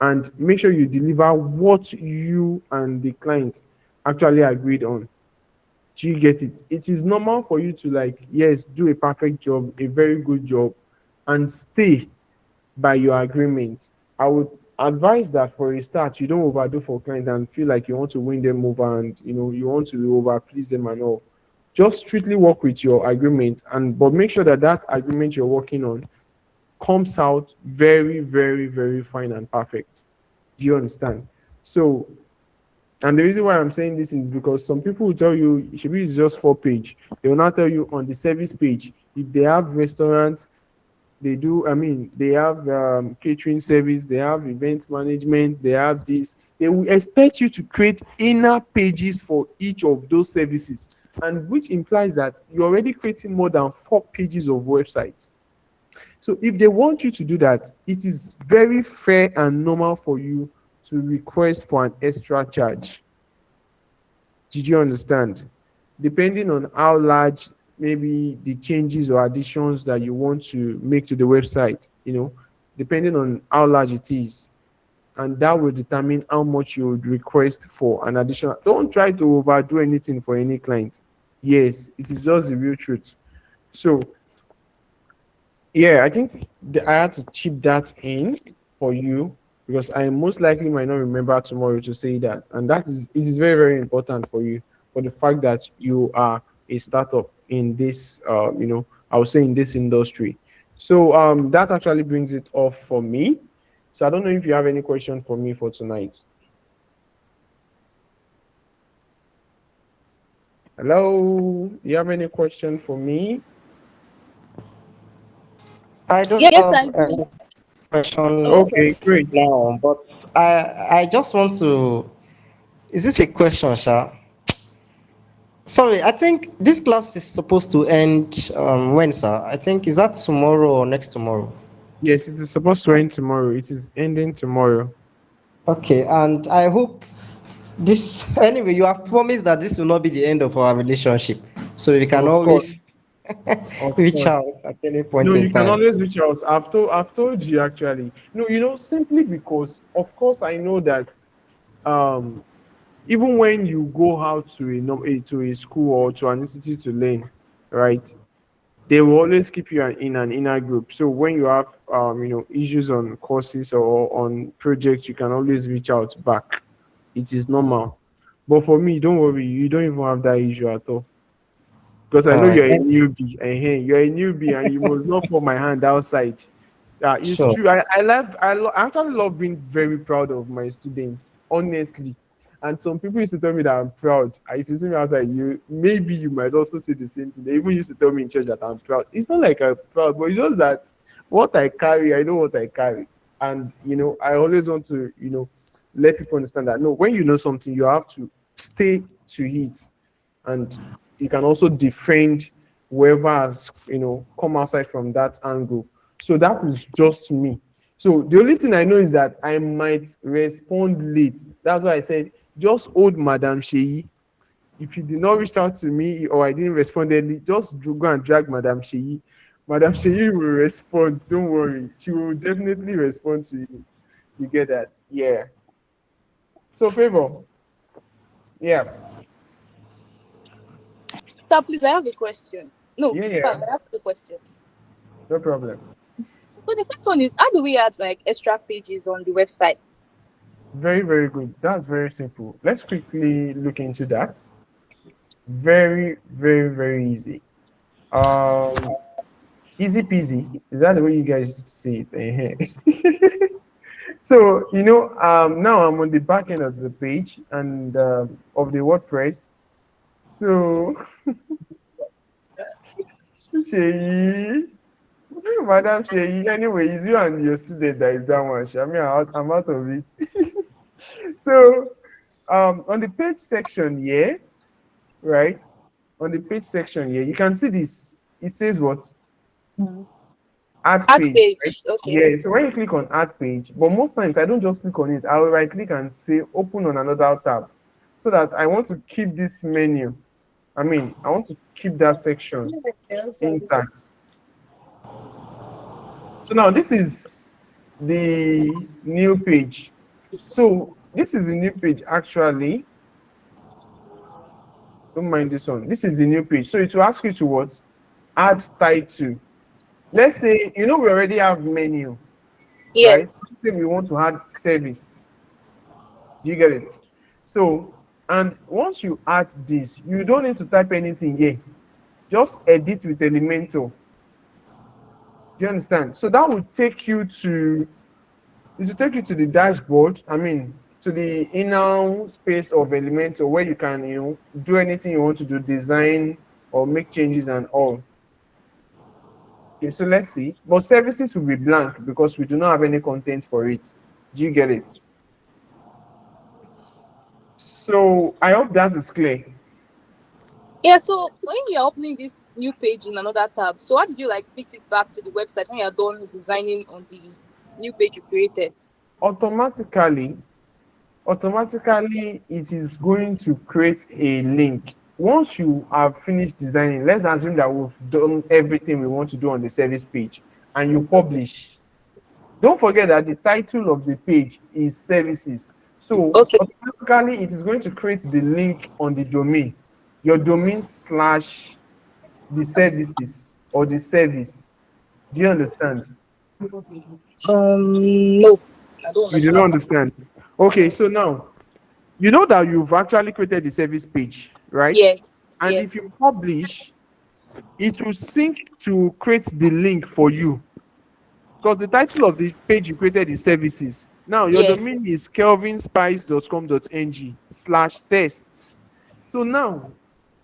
and make sure you deliver what you and the client actually agreed on. Do you get it? It is normal for you to, like, yes, do a perfect job, a very good job, and stay by your agreement. I would advise that for a start, you don't overdo for client and feel like you want to win them over and you want to over please them and all. Just strictly work with your agreement, but make sure that that agreement you're working on comes out very, very, very fine and perfect. Do you understand? So, and the reason why I'm saying this is because some people will tell you it should be just 4 page. They will not tell you on the service page if they have restaurants, they have catering service, they have event management, they have this. They will expect you to create inner pages for each of those services, and which implies that you're already creating more than 4 pages of websites. So if they want you to do that, it is very fair and normal for you to request for an extra charge. Did you understand? Depending on how large maybe the changes or additions that you want to make to the website, depending on how large it is, and that will determine how much you would request for an additional. Don't try to overdo anything for any client. Yes, it is just the real truth. So yeah, I think I had to chip that in for you because I most likely might not remember tomorrow to say that, and it is very, very important for you, for the fact that you are a startup in this I would say in this industry. So that actually brings it off for me. So I don't know if you have any question for me for tonight. Hello, do you have any question for me? I don't Yes, have I any do. question Okay, Okay. great. now, but I just want to. Is this a question, sir? Sorry, I think this class is supposed to end when, sir? I think is that tomorrow or next tomorrow? Yes, it is supposed to end tomorrow. It is ending tomorrow. Okay, and I hope this. Anyway, you have promised that this will not be the end of our relationship, so we can Of course, always of reach out course. at any No, point you in can time. always reach out. I've told you actually. No, simply because of course I know that um even when you go out to to a school or to an institute to learn, right? They will always keep you in an inner group. So when you have issues on courses or on projects, you can always reach out back. It is normal. But for me, don't worry, you don't even have that issue at all. Because I All know right, you're a thank you. newbie. You're a newbie and you must not put my hand outside. Yeah, it's Sure. true. I actually love being very proud of my students, honestly. And some people used to tell me that I'm proud. And if you see me outside, you might also say the same thing. They even used to tell me in church that I'm proud. It's not like I'm proud, but it's just that what I carry, I know what I carry. And I always want to, let people understand that no, when you know something, you have to stay to it. And you can also defend whoever has, come outside from that angle. So that is just me. So the only thing I know is that I might respond late. That's why I said just hold Madam Sheyi. If you did not reach out to me or I didn't respond early, just go and drag Madam Sheyi. Madam Sheyi will respond. Don't worry. She will definitely respond to you. You get that? Yeah. So, Favor. Yeah. So please, I have a question. No, Yeah, in yeah. fact, I have two questions. No problem. So the first one is, how do we add like extra pages on the website? Very, very good. That's very simple. Let's quickly look into that. Very, very, very easy. Easy peasy. Is that the way you guys see it? So, now I'm on the back end of the page and of the WordPress. So, Sheyi, Madam Sheyi, anyway, it's you and your student that is that one. I mean, I'm out of it. So, on the page section here, right? On the page section here, you can see this. It says what? Add Add page. page. Right? Okay. Yeah, so when you click on add page, but most times I don't just click on it. I will right click and say open on another tab so that I want to keep this menu. I want to keep that section intact. So now this is the new page. So this is the new page actually. Don't mind this one. This is the new page. So it will ask you to what? Add title. Let's say, we already have menu. Yes. Right? Let's say we want to add service. Do you get it? So, and once you add this, you don't need to type anything here. Just edit with Elementor. Do you understand? So that will take you to the dashboard. To the inner space of Elementor where you can, do anything you want to do, design or make changes and all. Okay, so let's see. But services will be blank because we do not have any content for it. Do you get it? So I hope that is clear. Yeah, so when you're opening this new page in another tab, so how did you like fix it back to the website when you're done designing on the new page you created? Automatically, it is going to create a link. Once you have finished designing, let's assume that we've done everything we want to do on the service page and you publish. Don't forget that the title of the page is services. So Okay. automatically it is going to create the link on the domain, your domain / the services or the service. Do you understand? No, I don't You do not understand. Okay, so now you know that you've actually created the service page, right? Yes. And yes. if you publish, it will sync to create the link for you. Because the title of the page you created is services. Now your Yes. domain is kelvinspice.com.ng/tests. So now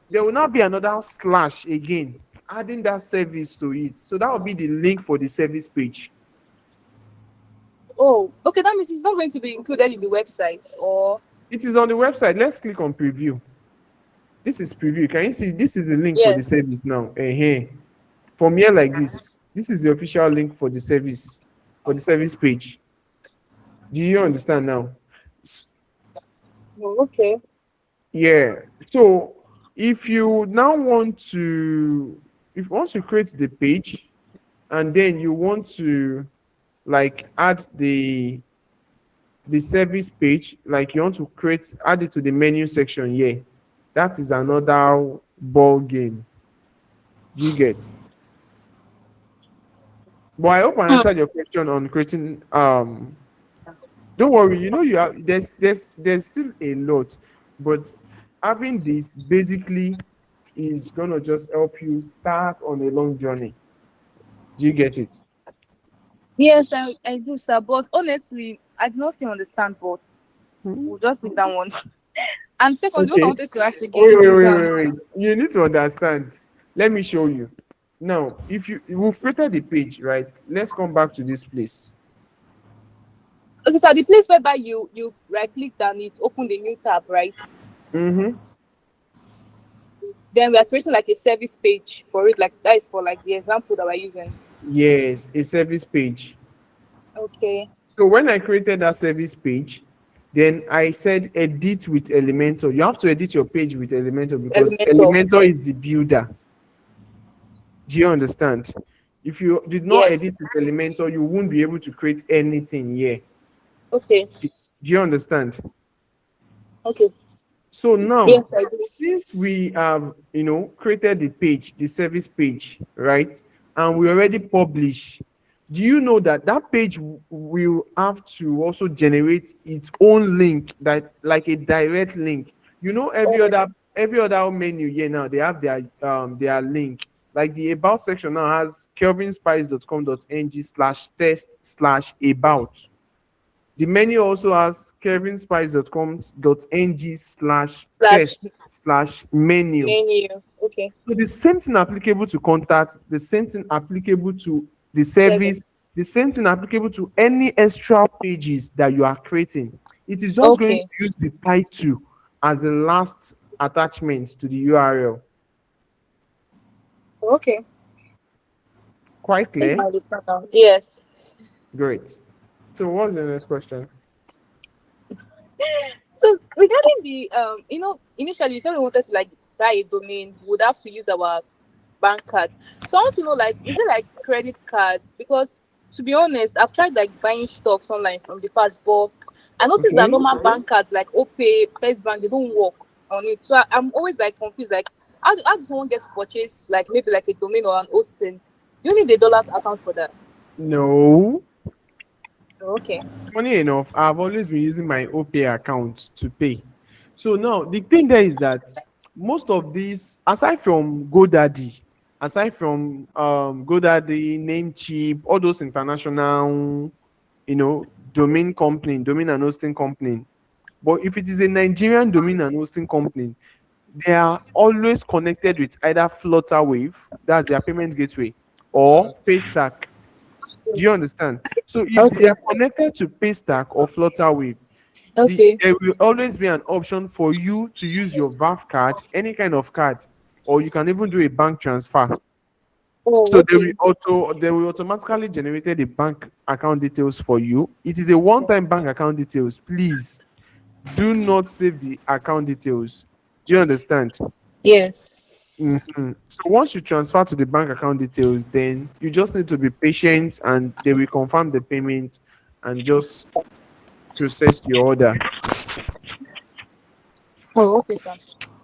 there will not be another slash again, adding that service to it. So that will be the link for the service page. Oh, okay. That means it's not going to be included in the website, or It is on the website. Let's click on preview. This is preview. Can you see? This is the link for the Yes. service now. From here like this. This is the official link for the service page. Do you understand now? Okay. Yeah. So if you now once you create the page and then you want to like add the service page, like you want to add it to the menu section here, that is another ball game. Do you get? But I hope I answered your question on creating. Don't worry, you have there's still a lot, but having this basically is gonna just help you start on a long journey. Do you get it? Yes, I do, sir. But honestly, I do not still understand. But we'll just leave that one. And second, what I Okay. wanted to ask again Wait, wait, is wait, wait, wait. You need to understand. Let me show you. Now, if we've created the page, right? Let's come back to this place. okay, so the place whereby you right clicked and it opened a new tab, right? Mm-hmm. Then we are creating like a service page for it, like that is for like the example that we're using. Yes, a service page. Okay. So when I created that service page, then I said edit with Elementor. You have to edit your page with Elementor because Elementor. Elementor is the builder. Do you understand? If you did not Yes. edit with Elementor, you won't be able to create anything here. Okay. Do you understand? Okay. So now, Yes, I do. since we have, created the page, the service page, right? And we already publish, do you know that that page will have to also generate its own link, that like a direct link? You know, every other menu here now, they have their link. Like the about section now has kelvinspice.com.ng/test/about. The menu also has kevinspice.com.ng/test Slash slash menu. menu. Okay. So the same thing applicable to contact, the same thing applicable to the service, Service. the same thing applicable to any extra pages that you are creating. It is just going to Okay. use the title as the last attachment to the URL. Okay. Quite I think clear? I understand now. Yes. Great. So what's the next question? So regarding the initially you said we wanted to like buy a domain, we would have to use our bank card. So I want to know, like, is it like credit cards? Because to be honest, I've tried like buying stocks online from the past, but I noticed that Okay. normal bank cards like OPay, First Bank, they don't work on it. So I'm always like confused, like how does someone get to purchase like maybe like a domain or an hosting? You need a dollar account for that. No. Okay. Funny enough, I've always been using my OPay account to pay. So now the thing there is that most of these, aside from GoDaddy, Namecheap, all those international, domain and hosting company. But if it is a Nigerian domain and hosting company, they are always connected with either Flutterwave, that's their payment gateway, or Paystack. Do you understand? So if they Okay. are connected to Paystack or Flutterwave, Okay. there will always be an option for you to use your VAF card, any kind of card, or you can even do a bank transfer. Oh, So okay. they will automatically generate the bank account details for you. It is a one-time bank account details. Please do not save the account details. Do you understand? Yes. So once you transfer to the bank account details, then you just need to be patient and they will confirm the payment and just process the order. Oh, okay, sir.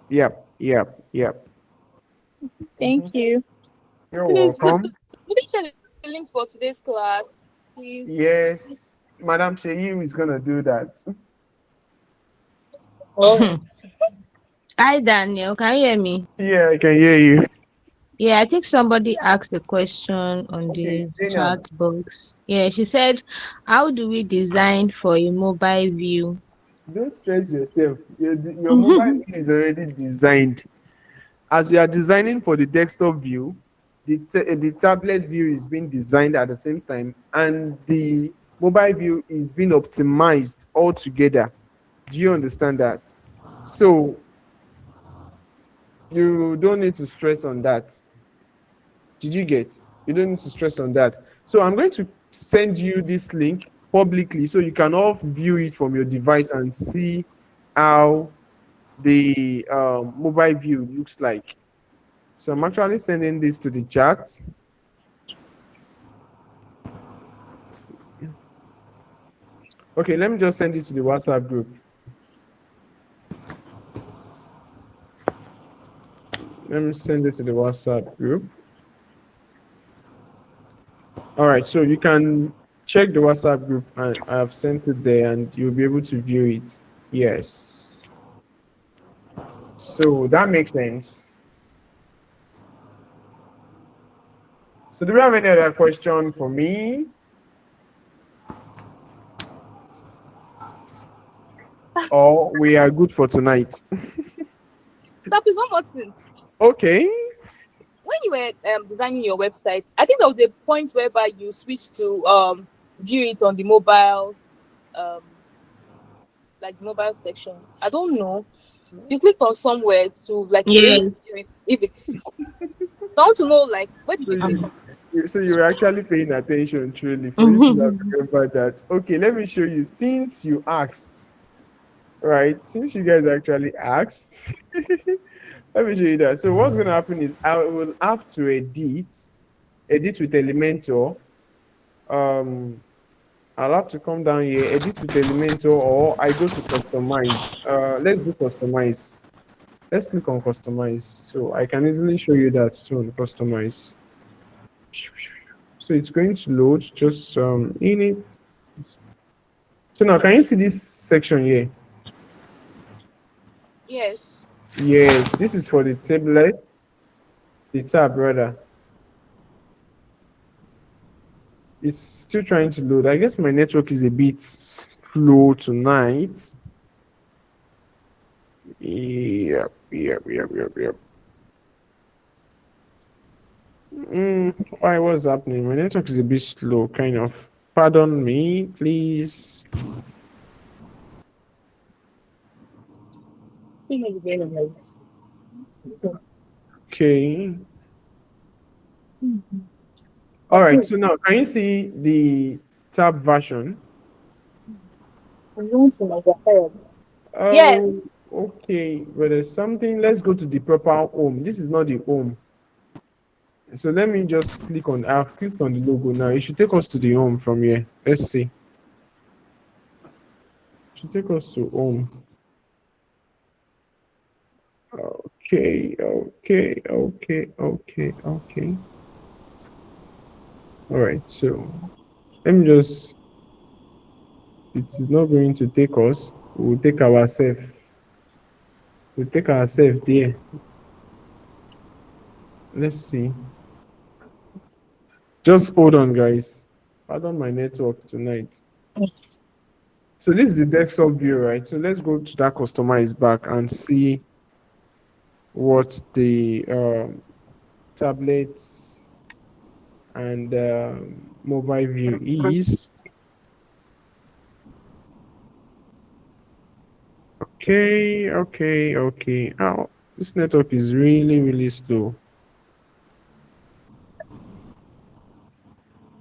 Yep, yep, yep. Thank you. You're Please, welcome. would you share the link for today's class, please? Yes, Madam Cheyi is gonna do that. Oh, Hi, Daniel. Can you hear me? Yeah, I can hear you. Yeah, I think somebody asked a question on Okay, the chat Zainab, box. Yeah, she said, how do we design for a mobile view? don't stress yourself. Your mobile view is already designed. As you are designing for the desktop view, the tablet view is being designed at the same time, and the mobile view is being optimized all together. Do you understand that? So you don't need to stress on that. Did you get? You don't need to stress on that. So I'm going to send you this link publicly so you can all view it from your device and see how the mobile view looks like. So I'm actually sending this to the chat. Okay, let me just send it to the WhatsApp group. Let me send it to the WhatsApp group. All right, so you can check the WhatsApp group and I have sent it there and you'll be able to view it. Yes. So that makes sense. So do you have any other question for me? or we are good for tonight? That is one more thing. Okay. When you were designing your website, I think there was a point whereby you switched to view it on the mobile, um, like mobile section. I don't know. You clicked on somewhere to like be able to view Yes. it if it's. I want to know like where did So you click you, on? so you're actually paying attention truly for you to have remember that. Okay, let me show you. Since you asked, right? Since you guys actually asked, let me show you that. So what's going to happen is I will have to edit with Elementor. I'll have to come down here, edit with Elementor, or I go to customize. Let's do customize. Let's click on customize. So I can easily show you that too on customize. So it's going to load just in it. So now can you see this section here? Yes. Yes, this is for the tablet, the tab rather. It's still trying to load. I guess my network is a bit slow tonight. Yep. Why was happening? My network is a bit slow, kind of. Pardon me, please. Okay. All right. So now, can you see the tab version? Yes. Okay. But there's something. Let's go to the proper home. This is not the home. So let me just click on. I've clicked on the logo now. It should take us to the home from here. Let's see. It should take us to home. Okay. All right. So let me just. It is not going to take us. We'll take ourselves. We'll take ourselves there. Let's see. Just hold on, guys. Pardon my network tonight. So this is the desktop view, right? So let's go to that customize back and see what the tablet and mobile view is. Okay. Oh, this network is really slow.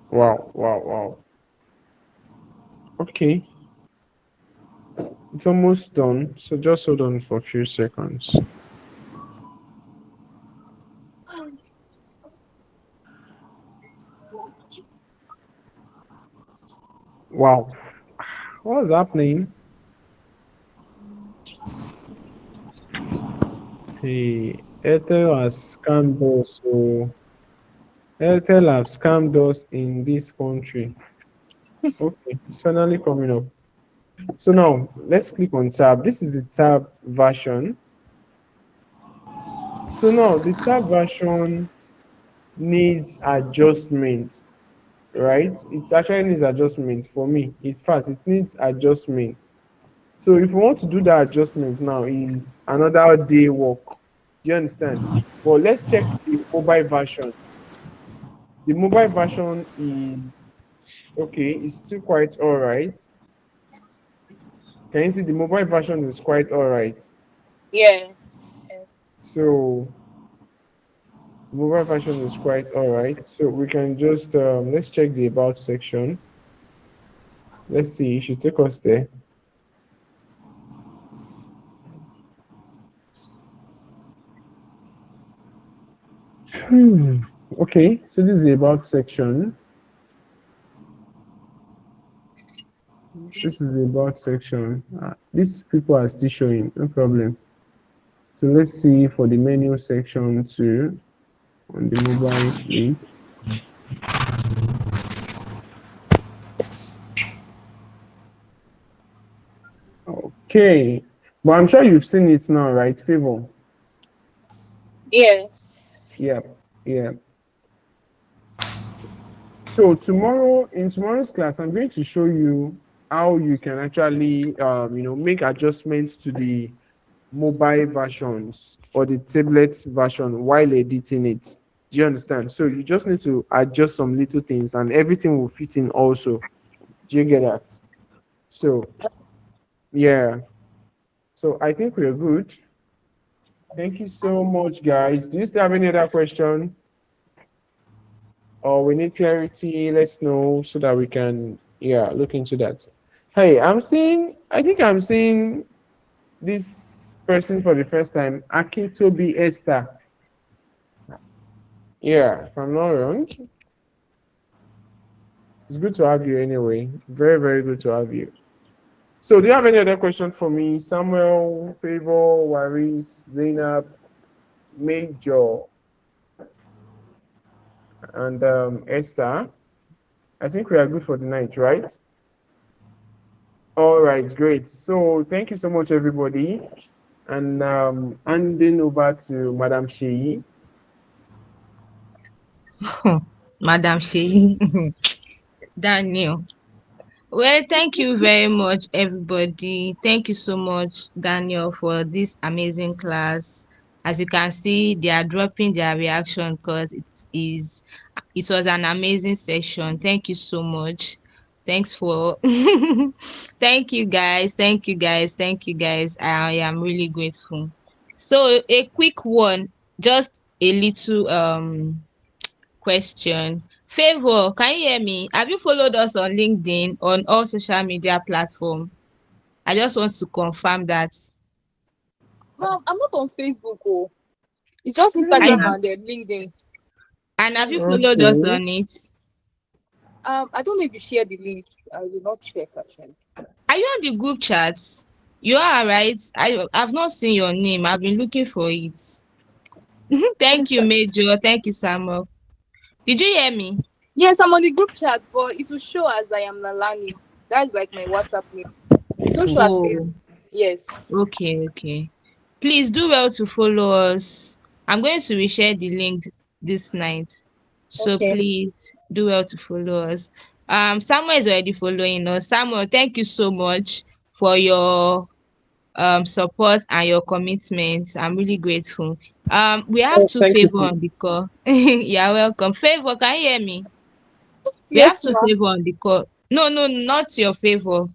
Wow. Okay. It's almost done. So just hold on for a few seconds. Wow. What's happening? Hey, Airtel has scammed us. So Airtel has scammed us in this country. Okay, it's finally coming up. So now let's click on tab. This is the tab version. So now the tab version needs adjustment, right? It actually needs adjustment for me. In fact, it needs adjustment. So if you want to do that adjustment now, is another day work. Do you understand? Well, let's check the mobile version. The mobile version is okay. It's still quite all right. Can you see the mobile version is quite all right? Yeah. So mobile version is quite all right. So we can just let's check the about section. Let's see. It should take us there. Okay, so this is the about section. This is the about section. These people are still showing, no problem. So let's see for the menu section too on the mobile link. Okay, but I'm sure you've seen it now, right, Favor? Yes. Yeah. So tomorrow, in tomorrow's class, I'm going to show you how you can actually make adjustments to the mobile versions or the tablet version while editing it. Do you understand? So you just need to adjust some little things and everything will fit in also. Do you get that? So yeah. So I think we're good. Thank you so much, guys. Do you still have any other question? Or we need clarity? Let's know so that we can look into that. Hey, I think I'm seeing this person for the first time, Akintobi Esther. Yeah, if I'm not wrong. It's good to have you anyway. Very, very good to have you. So do you have any other question for me? Samuel, Favor, Waris, Zainab, Major, and Esther? I think we are good for the night, right? All right, great. So thank you so much, everybody. And handing over to Madam Sheyi. Madam Sheyi. Daniel. Well, thank you very much, everybody. Thank you so much, Daniel, for this amazing class. As you can see, they are dropping their reaction because it was an amazing session. Thank you so much. Thanks for thank you guys. Thank you guys. Thank you guys. I am really grateful. So a quick one, just a little question. Favor, can you hear me? Have you followed us on LinkedIn on all social media platforms? I just want to confirm that. I'm not on Facebook. Oh, it's just I Instagram have. and LinkedIn. And have you followed us Okay. on it? I don't know if you share the link. I will not check actually. Are you on the group chats? You are, right? I've not seen your name. I've been looking for it. Thank you, Major. Thank you, Samuel. Did you hear me? Yes, I'm on the group chat, but it will show as I am Nalani. That's like my WhatsApp name. It won't show as Facebook. Oh, Yes. okay. Please do well to follow us. I'm going to reshare the link this night. So Okay. please do well to follow us. Samuel is already following us. Samuel, thank you so much for your support and your commitment. I'm really grateful. We have two Thank you. Favor on the call. You're welcome. Favor, can you hear me? We have Yes, two ma'am. Favor on the call. No, not your Favor.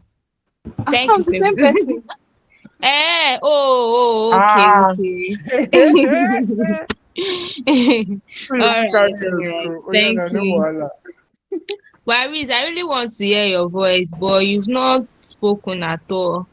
Thank I'm you, the same Favor. person. Okay. Ah. All Please right. carry us through. Oh, yeah, Thank no you. wahala. Waris, I really want to hear your voice, but you've not spoken at all.